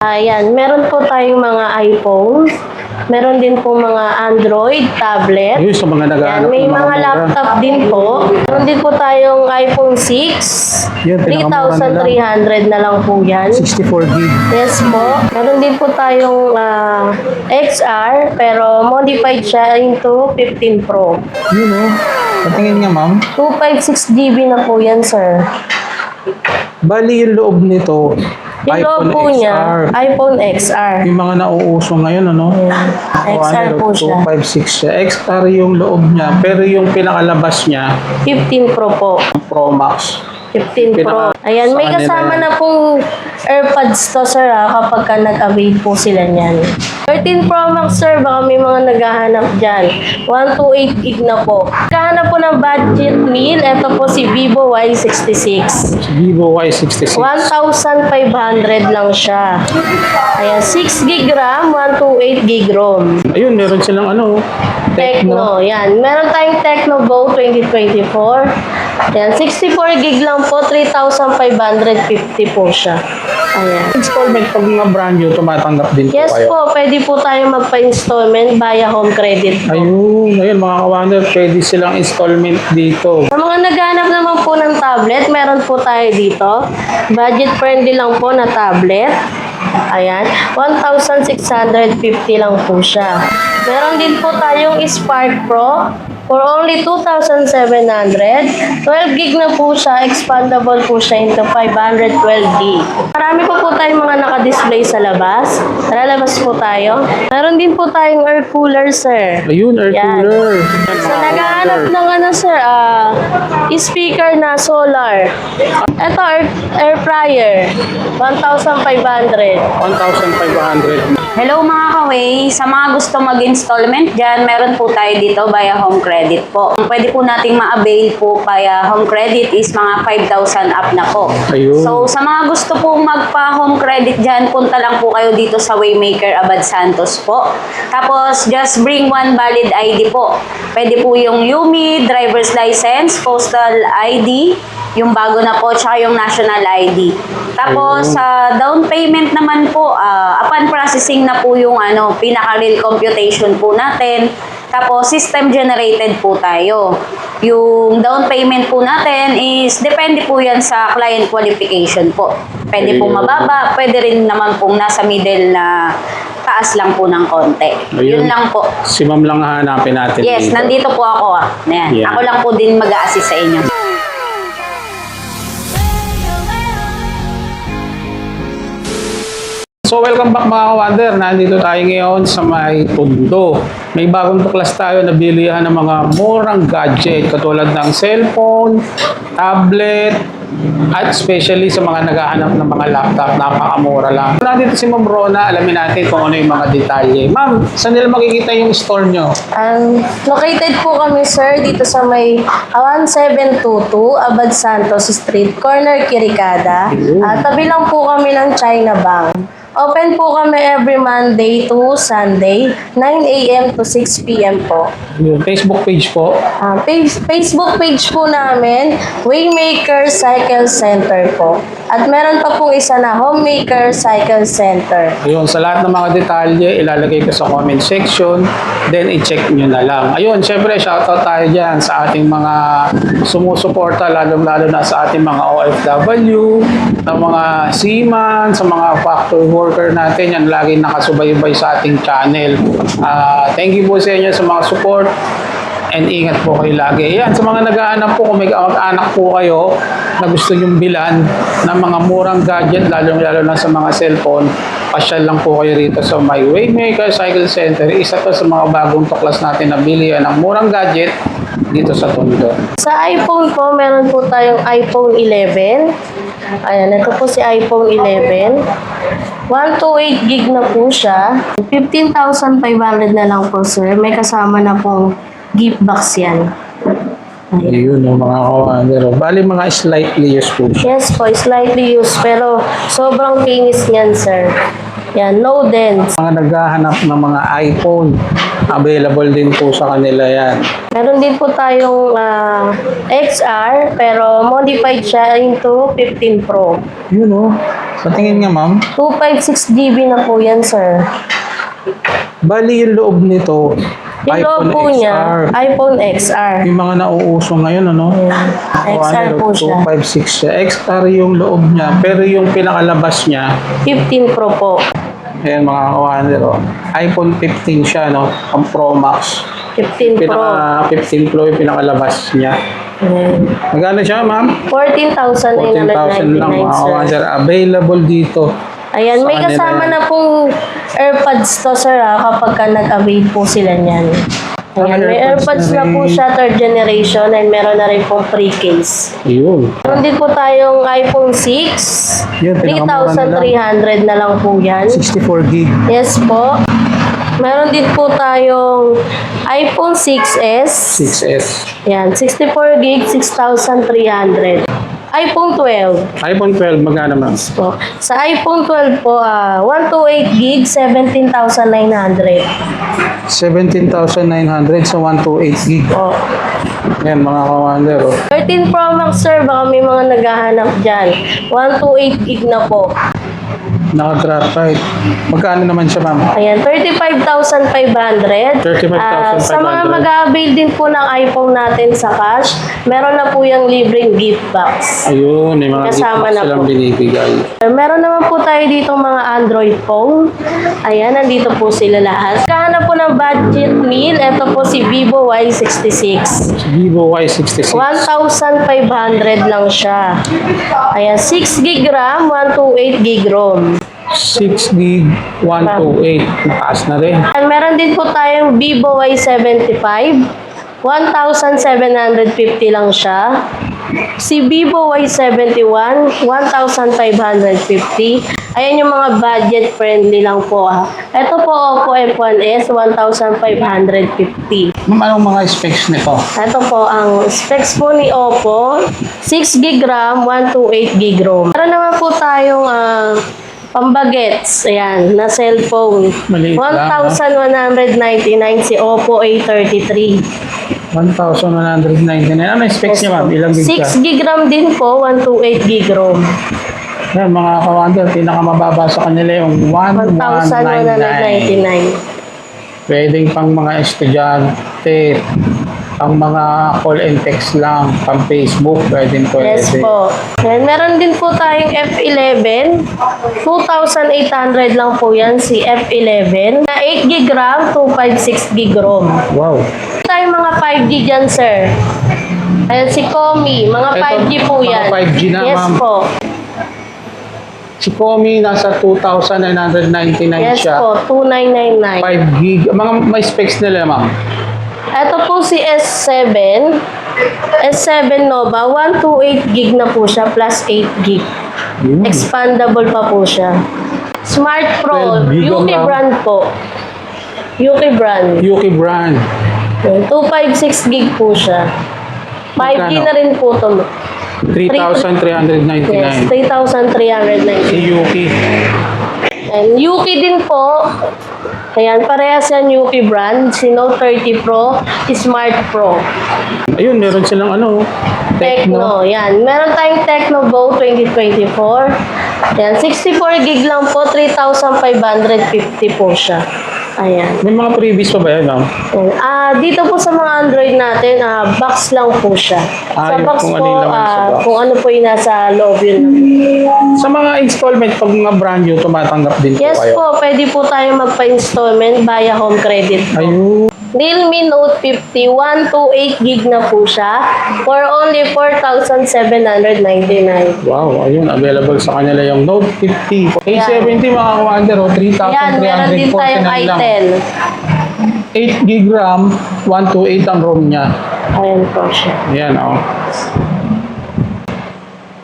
Ayan, meron po tayong mga iPhone. Meron din po mga Android, tablet. Ayun, sa mga Yan, nag-aanap may ng mga mura. laptop din po. Meron din po tayong iPhone 6. Yan, pinakamura nila. 3,300 na lang po yan. 64 gig. Yes po. Meron din po tayong XR, pero modified siya into 15 Pro. Yun o. Patingin nga, ma'am. 256 GB na po yan, sir. Bali yung loob nito, Yung loob iPhone po niya, XR. iPhone XR. Yung mga nauuso ngayon, ano? XR po siya. 256 siya. XR yung loob niya, pero yung pinakalabas niya, 15 Pro po. Pro Max. 15 Pro. Ayan, may Sa kanila kasama yan. na pong AirPods to, sir, kapag ka nag-avail po sila niyan. 13 Pro Max, sir, baka may mga naghahanap dyan. 128 gig na po. Naghahanap po ng budget meal, ito po si Vivo Y66. Vivo Y66. 1,500 lang siya. Ayan, 6 gig RAM, 128 gig ROM. Ayun, meron silang ano, Tecno, yan. Meron tayong Tecno Go 2024. Yan, 64 gig lang po, 3,550 po siya. Ayan. Installment pag mga brand new, tumatanggap din Yes po kayo. po, pwede po tayo magpa-installment via home credit po. Ayun, mga kawander, pwede silang installment dito. Sa mga naghanap naman po ng tablet, meron po tayo dito. Budget friendly lang po na tablet. Ayan, 1,650 lang po siya. Meron din po tayong Spark Pro for only 2,700. 12 gig na po siya, expandable po siya into 512 gig. Marami po tayong mga naka-display sa labas. Tara, labas po tayo. Meron din po tayong air cooler, sir. Ayun, air Yan. cooler. So, naghahanap ng ano, sir, speaker na solar. Ito, air fryer, 1,500. 1,500. Hello mga kaway! Sa mga gusto mag-installment dyan, meron po tayo dito via home credit po. Ang pwede po nating ma-avail po via home credit is mga 5,000 up na po. Ayun. So sa mga gusto po magpa-home credit dyan, punta lang po kayo dito sa Waymaker Abad Santos po. Tapos just bring one valid ID po. Pwede po yung UMI, driver's license, postal ID, yung bago na po, tsaka yung national ID. Tapos, sa down payment naman po, upon processing na po yung pinaka-real computation po natin. Tapos, system generated po tayo. Yung down payment po natin is, depende po yan sa client qualification po. Pwede pong mababa, pwede rin naman pong nasa middle na taas lang po ng konti. Ayun. Yun lang po. Si ma'am lang hahanapin natin Yes, dito. nandito po ako. Ayan. Yeah. Ako lang po din mag-a-assist sa inyo. So welcome back mga kawander. Nandito tayo ngayon sa may Tondo. May bagong tuklas tayo na bilihan ng mga murang gadget katulad ng cellphone, tablet, at especially sa mga naghahanap ng mga laptop, napakamura lang. Nandito si Ma'am Rona, alamin natin kung ano yung mga detalye. Ma'am, saan nila makikita yung store nyo? Located po kami, sir, dito sa may 1722 Abad Santos Street, corner Kirikada. Tabi lang po kami ng China Bank. Open po kami every Monday to Sunday, 9 a.m. to 6 p.m. po. Yung Facebook page po. Facebook page po namin, Waymaker Cycle Center po. At meron pa pong isa na Homemaker Cycle Center. Ayun, sa lahat ng mga detalye, ilalagay ko sa comment section. Then, i-check nyo na lang. Ayun, syempre, shoutout tayo dyan sa ating mga sumusuporta, lalong-lalo na sa ating mga OFW, ng mga seaman, sa mga factory worker natin, yan lagi nakasubaybay sa ating channel. Thank you po sa inyo sa mga support. And ingat po kayo lagi. Yan, sa mga nag-aanap po, kung may anak po kayo na gusto nyong bilan ng mga murang gadget, lalo na sa mga cellphone, pasyal lang po kayo rito sa my Waymaker Cycle Center. Isa to sa mga bagong tuklas natin na bilihan ng murang gadget dito sa Tondo. Sa iPhone po, meron po tayong iPhone 11. Ayan, ito po si iPhone 11. 128 gig na po siya. 15,500 na lang po, sir. May kasama na pong gift box yan. Ayun, mga kawander. Bali, mga slightly used po siya. Yes po, slightly used, pero sobrang kinis niyan, sir. Yan, no dents. Mga naghahanap ng mga iPhone, available din po sa kanila yan. Meron din po tayong XR, pero modified siya into 15 Pro. Yun o. Patingin nga ma'am. 256 GB na po yan, sir. Bali yung loob nito, Yung loob iPhone po niya, XR. iPhone XR. Yung mga nauuso ngayon, ano? XR po siya. 256 siya. XR yung loob niya, pero yung pinakalabas niya, 15 Pro po. ayan mga kawander, oh. iPhone 15 siya, no? Ang Pro Max. 15 Pro. Pinaka 15 Pro yung pinakalabas niya. Ayan. Magkano siya, ma'am? 14,999, 14,000 lang mga sir. kawander. Available dito. Ayan, Sa may kanila kasama yan. na pong AirPods to, sir, kapag ka nag-avail po sila niyan. Ayan, may AirPods AirPods na na po rin. siya, third generation, and meron na rin pong free case. Ayun. Meron din po tayong iPhone 6. Yun, pinakamura nila. 3,300 na lang po yan. 64 gig. Yes po. Meron din po tayong iPhone 6s. 6S. Yan, 64 gig, 6,300. iPhone 12 iPhone 12, magkano ma'am? po. Sa iPhone 12 po, 128 gig, 17,900 17,900 sa 128 gig. po. Yan mga kawander, oh. 13 Pro Max, sir, baka may mga naghahanap dyan. 128 gig na po. Naka-graphite. Magkano naman siya, ma'am? Ayan, 35,500. 35,500. Sa mga mag-avail din po ng iPhone natin sa cash, meron na po yung libreng gift box. Ayun, may mga Kasama gift box na silang po. binibigay. Meron naman po tayo dito mga Android phone. Ayan, nandito po sila lahat. Kahanap po ng budget meal, ito po si Vivo Y66. Vivo Y66. 1,500 lang siya. Ayan, 6 gig RAM, 128 gig ROM. 6 gig, 128. Taas na rin. And meron din po tayong Vivo Y75. 1,750 lang siya. Si Vivo Y71, 1,550. Ayan yung mga budget friendly lang po. Ito po Oppo F1s, 1,550. Ma'am, anong mga specs nito? Ito po ang specs po ni Oppo, 6 gig RAM, 128 gig ROM. Meron naman po tayong pambagets, ayan, na cellphone. Maliit lang, 1,199 si Oppo A33. 1,199. Ano yung specs niya, ma'am? Ilang gig ka? 6 gig RAM din po, 128 gig ROM. Yan, mga kawander, pinakamababa sa kanila yung 1,199. 1,199. Pwedeng pang mga estudyante, pang mga call and text lang, pang Facebook, pwedeng pwede. Yes po. And meron din po tayong F11. 2,800 lang po yan si F11. Na 8 gig RAM, 256 gig ROM. Wow. Tayong mga 5G dyan, sir. Ayan si Komi. Mga Ito, 5G po mga yan. 5G na, yes ma'am. po. Si Komi, nasa 2,999 Yes siya. po. 2,999. 5 gig. Mga may specs nila, ma'am. Ito po si S7. S7 Nova. 128 gig na po siya plus 8 gig. Yun. Expandable pa po siya. Smart Pro. 12 gig Yuki ang brand po. Yuki brand. Yuki brand. 256 gig po siya. 5G Magkano? na rin po ito. 3,399. Yes, 3,390. Si Yuki. And Yuki din po. Ayan, parehas yan Yuki brand. Si Note 30 Pro, Smart Pro. Ayun, meron silang ano, Tecno. Yan. Meron tayong Tecno Go 2024. Ayan, 64 gig lang po. 3,550 po siya. Ayan. May mga previous pa ba yan, ma'am? Ayan. Dito po sa mga Android natin, box lang po siya. Sa Yung box kung po, ano yung laman sa box. kung ano po yung nasa loob yun. Sa mga installment, pag mga brand new, tumatanggap din po Yes kayo. po, pwede po tayo magpa-installment via home credit. Ayun. Realme Note 50, 128 gig na po siya for only 4,799. Wow, ayun, available sa kanila yung Note 50. A70 mga kawander, oh, Yan, meron din 3,349 tayong lang. i10. 8 gig RAM, 128 ang ROM niya. Ayan po siya. Ayan, oh.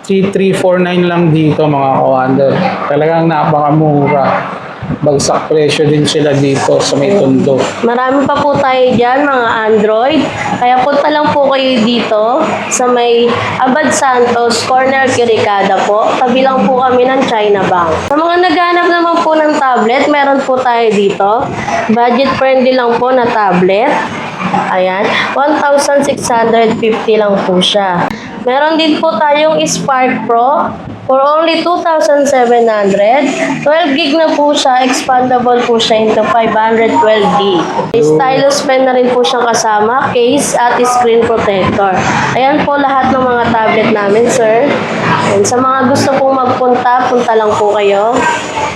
3,349 lang dito mga kawander. Talagang napakamura. bagsak presyo din sila dito sa may Tondo. Marami pa po tayo dyan, mga Android. Kaya punta lang po kayo dito sa may Abad Santos, Corner Kirikada po. Tabi lang po kami ng China Bank. Sa mga naghahanap naman po ng tablet, meron po tayo dito. Budget friendly lang po na tablet. Ayan, 1,650 lang po siya. Meron din po tayong Spark Pro for only 2,700. 12 gig na po siya, expandable po siya into 512 gig. Stylus pen na rin po siyang kasama, case at screen protector. Ayan po lahat ng mga tablet namin, sir. And sa mga gusto pong magpunta, punta lang po kayo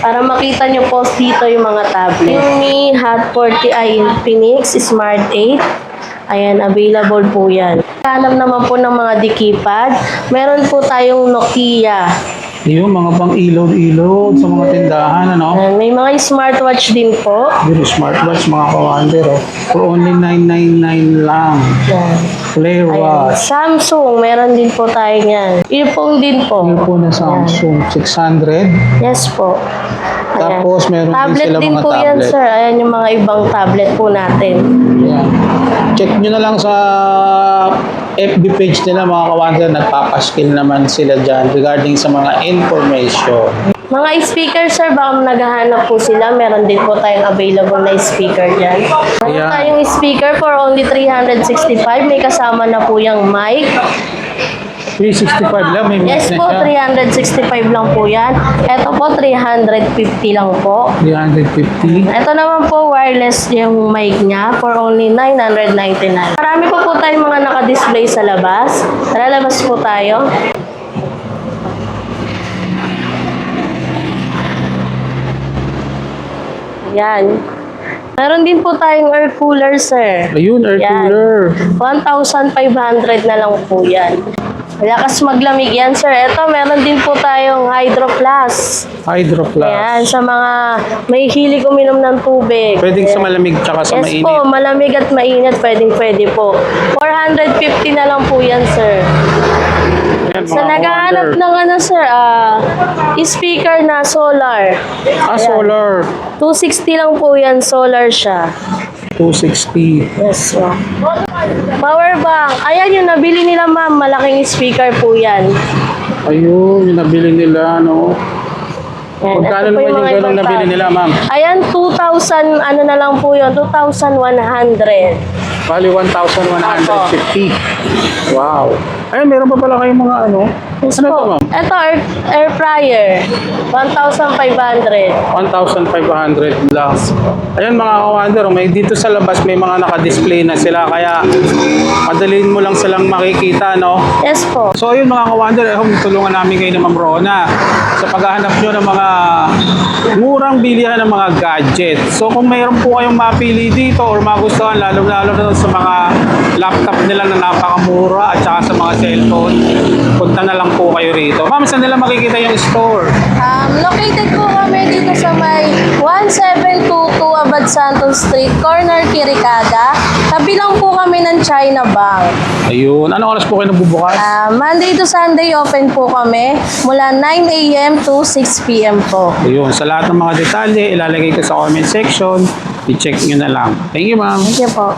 para makita nyo po dito yung mga tablet. Yung Mi Hot 40i Infinix Smart 8. Ayan, available po yan. Hanap naman po ng mga dikipad. Meron po tayong Nokia. Yung mga pang ilaw-ilaw sa mga tindahan, ano? Ayan, may mga smartwatch din po. Yung smartwatch, mga kawander, oh. For only 999 lang. Ayan. Flare Ayan. watch. Samsung, meron din po tayo niyan. Earphone din po. Yung po na Samsung, 600. Yes po. Ayan. Tapos meron din Tablet sila din mga po yan, tablet. sir. Ayan yung mga ibang tablet po natin. Yan. Check nyo na lang sa FB page nila, mga kawander. Nagpapaskill naman sila dyan regarding sa mga information. Mga speaker, sir, baka naghahanap po sila. Meron din po tayong available na speaker dyan. Meron Ayan. tayong speaker for only 365. May kasama na po yung mic. 365 lang, may Yes mic po, na siya. 365 lang po yan. Ito po, 350 lang po. 350. Ito naman po, wireless yung mic niya for only 999. Marami po tayong mga naka-display sa labas. Tara, labas po tayo. Yan. Meron din po tayong air cooler, sir. Ayun, air Yan. cooler. 1,500 na lang po yan. Malakas maglamig yan, sir. Ito, meron din po tayong Hydro Plus. Hydro Plus. Ayan, sa mga may hilig uminom ng tubig. Pwedeng sa malamig tsaka sa Yes mainit. po, malamig at mainit, pwede po. 450 na lang po yan, sir. Yan, Sa mga naghahanap kawander. ng ano, sir, speaker na solar. Solar. 260 lang po yan, solar siya. 260. Yes, po. Power bank. Ayan yung nabili nila, ma'am. Malaking speaker po yan. Ayun, yung nabili nila, no? Yan. Magkano Ito po naman yung mga ganong ibang nabili tab. nila, ma'am? Ayan, 2,000, ano na lang po yun, 2,100. Bali, 1,150. Wow. Ayun, meron pa pala kayong mga ano? Yes Ano to, po. ma'am? Ito, air fryer. 1,500. 1,500 lang. Ayun, mga kawander, may dito sa labas may mga naka-display na sila, kaya madalhin mo lang silang makikita, no? Yes po. So ayun, mga kawander, tulungan namin kayo ni Ma'am Rona sa paghahanap nyo ng mga murang bilihan ng mga gadget. So kung mayroon po kayong mapili dito or magustuhan, lalo-lalo na sa mga laptop nila na napakamura at saka sa mga cellphone, punta na lang po kayo rito. Ma'am, saan nila makikita yung store? Located po kami dito sa may 1722 Abad Santos Street, Corner Kirikada. Tabi lang po kami ng China Bank. Ayun, anong oras po kayo nabubukas? Monday to Sunday open po kami mula 9 a.m. to 6 p.m. po. Ayun, sa lahat ng mga detalye, ilalagay ko sa comment section. I-check nyo na lang. Thank you, ma'am. Thank you po.